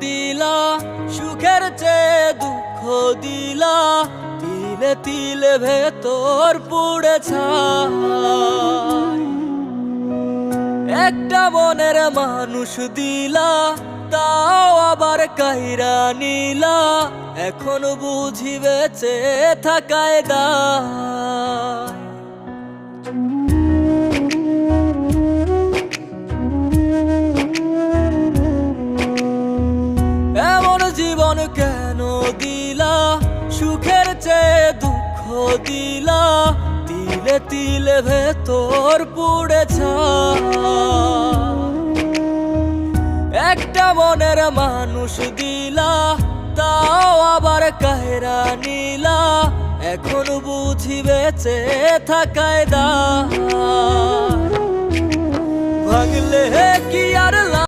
দিলা, সুখের চেয়ে দুঃখ দিলা, তিলে তিলে ভেতর পুড়ে ছাই। একটা মনের মানুষ দিলা, তাও আবার কাইরা নিলা, এখন বুঝি বেঁচে থাকায় দায়। এমন জীবন কেন দিলা, সুখের চেয়ে দুঃখ দিলা, তিলে তিলে ভেতর পুড়ে ছাই। একটা মনের মানুষ দিলা, তাও আবার কাহেরা নিলা, এখন বুঝি বেঁচে থাকায় দায়। ভাঙলে কি আর